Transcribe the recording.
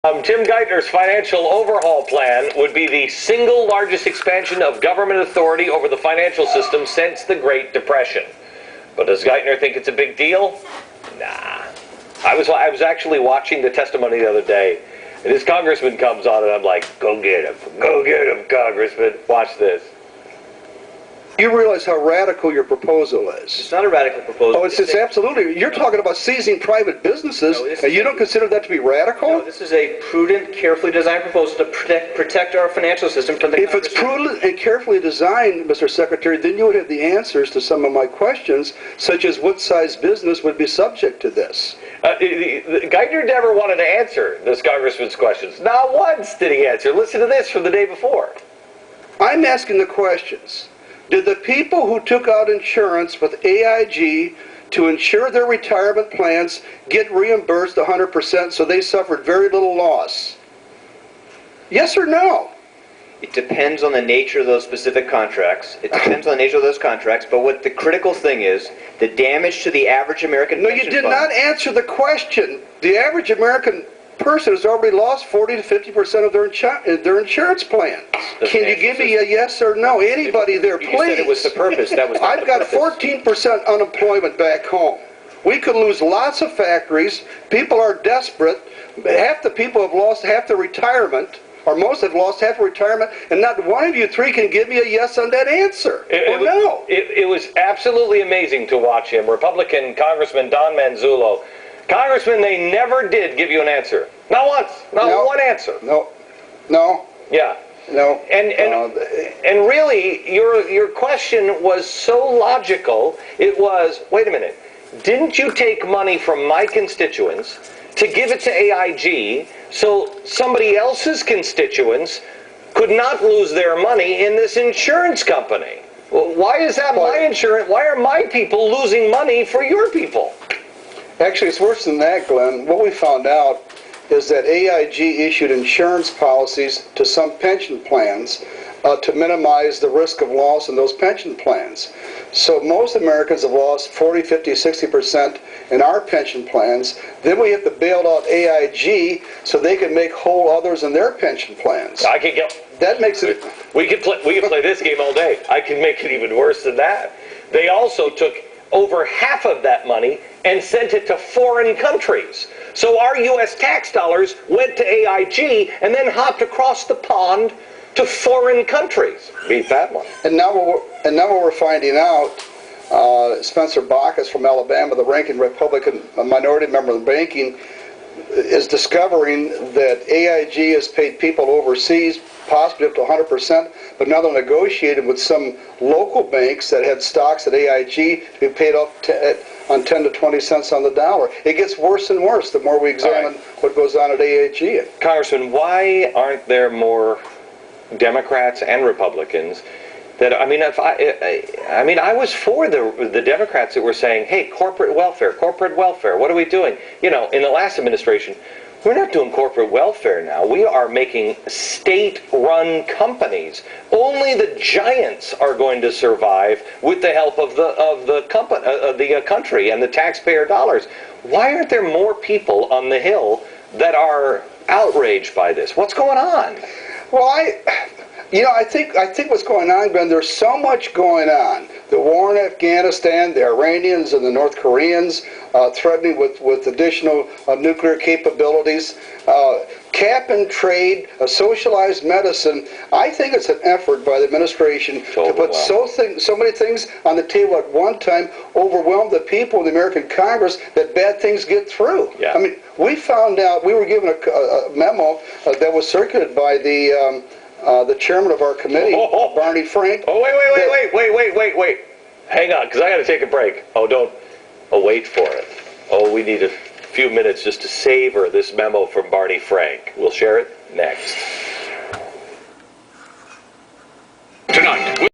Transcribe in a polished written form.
Tim Geithner's financial overhaul plan would be the single largest expansion of government authority over the financial system since the Great Depression. But does Geithner think it's a big deal? Nah. I was actually watching the testimony the other day, and this congressman comes on, and I'm like, go get him, congressman. Watch this. You realize how radical your proposal is. It's not a radical proposal. Oh, it's absolutely. You're talking about seizing private businesses, and you don't consider that to be radical? No, this is a prudent, carefully designed proposal to protect our financial system from the... If it's prudent and carefully designed, Mr. Secretary, then you would have the answers to some of my questions, such as what size business would be subject to this. Geithner never wanted to answer this congressman's questions. Not once did he answer. Listen to this from the day before. I'm asking the questions. Did the people who took out insurance with AIG to insure their retirement plans get reimbursed 100% so they suffered very little loss? Yes or no? It depends on the nature of those specific contracts. It depends on the nature of those contracts, but what the critical thing is, the damage to the average American pension No, you did not answer the question. The average American person has already lost 40 to 50% of their insurance plans. Can you give me a yes or no? Anybody there, please. You said it was the purpose. That was I've got 14% unemployment back home. We could lose lots of factories. People are desperate. Half the people have lost half their retirement, or most have lost half their retirement, and not one of you three can give me a yes on that answer, no. It was absolutely amazing to watch him. Republican Congressman Don Manzullo. Congressman, they never did give you an answer. Not once. Not one answer. No. Yeah. No. And really, your question was so logical. It was, wait a minute, didn't you take money from my constituents to give it to AIG so somebody else's constituents could not lose their money in this insurance company? Well, why is that my insurance? Why are my people losing money for your people? Actually, it's worse than that, Glenn. What we found out is that AIG issued insurance policies to some pension plans to minimize the risk of loss in those pension plans. So most Americans have lost 40, 50, 60% in our pension plans. Then we have to bail out AIG so they can make whole others in their pension plans. I could get... That makes it... We could play this game all day. I could make it even worse than that. They also took over half of that money and sent it to foreign countries. So our U.S. tax dollars went to AIG and then hopped across the pond to foreign countries. Beat that one. And now what we're finding out, Spencer Bachus from Alabama, the ranking Republican minority member of the banking, is discovering that AIG has paid people overseas possibly up to 100%, but now they're negotiating with some local banks that had stocks at AIG to be paid up on 10 to 20 cents on the dollar. It gets worse and worse the more we examine what goes on at AIG. Congressman, why aren't there more Democrats and Republicans that, I was for the Democrats that were saying, hey, corporate welfare, what are we doing? You know, in the last administration, we're not doing corporate welfare now. We are making state-run companies. Only the giants are going to survive with the help of the country and the taxpayer dollars. Why aren't there more people on the Hill that are outraged by this? What's going on? Well, I think what's going on, Ben, there's so much going on. The war in Afghanistan, the Iranians and the North Koreans threatening with additional nuclear capabilities, cap and trade, socialized medicine. I think it's an effort by the administration to put so many things on the table at one time, overwhelm the people in the American Congress that bad things get through. Yeah. I mean, we found out, we were given a memo that was circulated by the chairman of our committee, Barney Frank. Oh, wait. Hang on, because I got to take a break. Wait for it. We need a few minutes just to savor this memo from Barney Frank. We'll share it next.